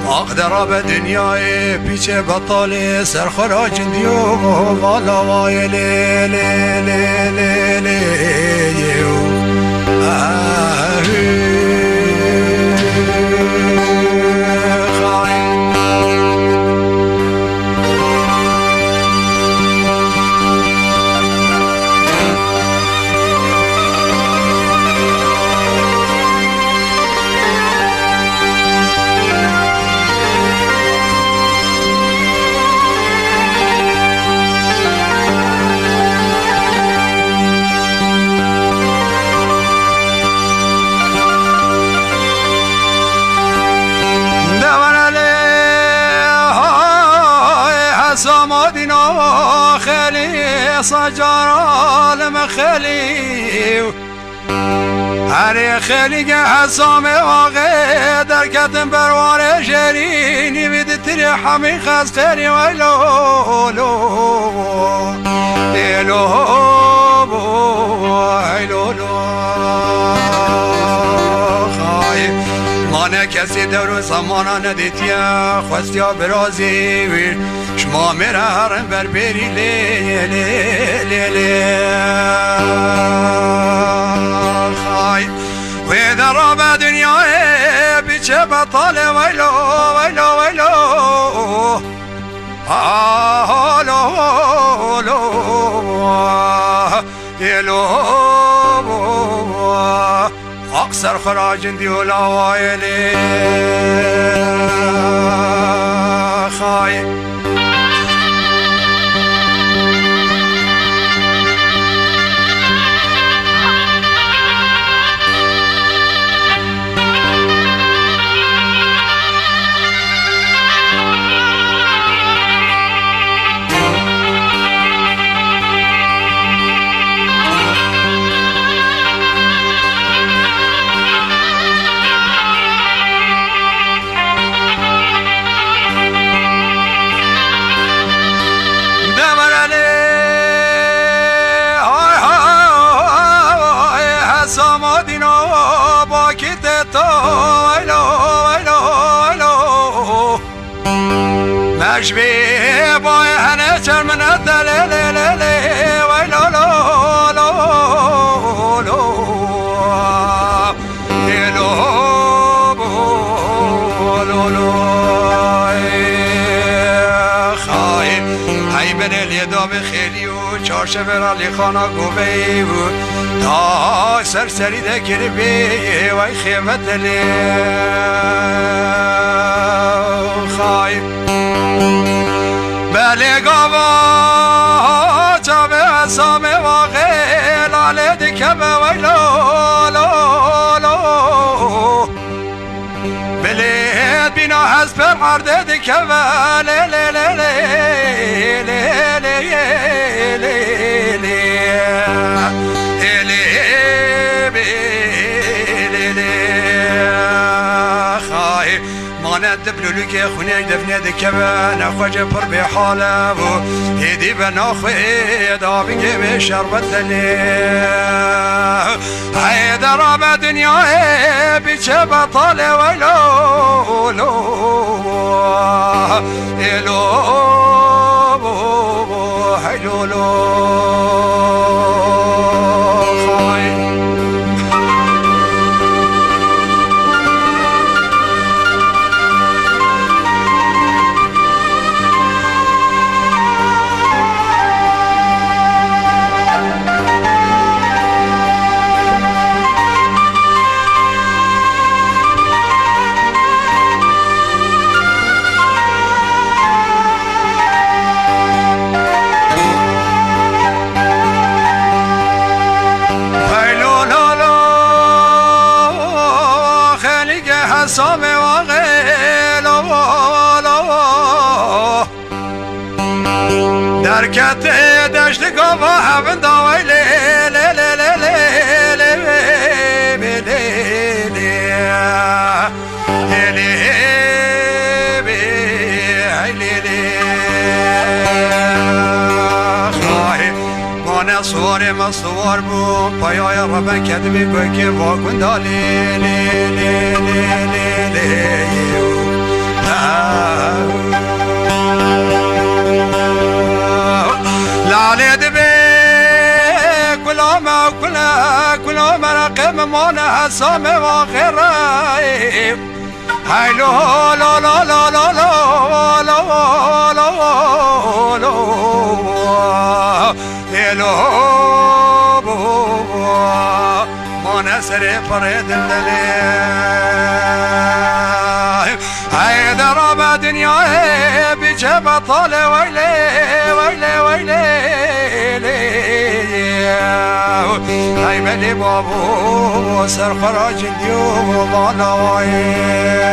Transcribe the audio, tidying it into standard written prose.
اقدر به دنیای پیچ بطال سرخراج دیو والا وای لی لی لی لی لی سامادنا خلي صجر المخلي هر خلي حسام واقع در کتم بروار شرینی بید تری حمی خستری ویلو مانه کسی در زمانا ندیتیا خوستیا برازی شما میره هرم بر بری لی لی لی لی خای و در آب دنیای بیچه بطال ویلو ویلو ویلو هالو هالو یلو اکثر خراجن دیولا وایلی خای مشبه بای هنه چرمنه دلی لی لی لی وی لو لو لو لو لو لو لو خواهی هی بره لیدا بخیلی و چارشه برالی خانه گوبهی و تا سرسری دکری بی وی خیمت دلی خواهی بله گاوا جا به حسام واقع لاله دیکه به ویلو لو لو بله بینا هست پر مرده دیکه و لی لی لی لی لی لی لی مانند بلولو که خونه دفنه دکه نخوجه پر به حاله و هیدی به ناخوی دابینگه به شربت دلی های در آب دنیای بیچه بطال ویلو لو ایلو هیلو لو حسام واقع لو در کت دشت گاوا هم داوی لی لی لی لی لی لی لی من صور مصور بو پایای ربن کدمی گوی که واکن دالی لی لی لی لی لی لالی دبی كلام رقم مانا حسام وغيره هاي لو لا لا لا لا لا لا لا لا لا ما نسري فريد الليل هاي درب دنيا بجبة طالع ويلي ويلي ويلي هاي بلي بابو سر خراج اليوم وانا وعي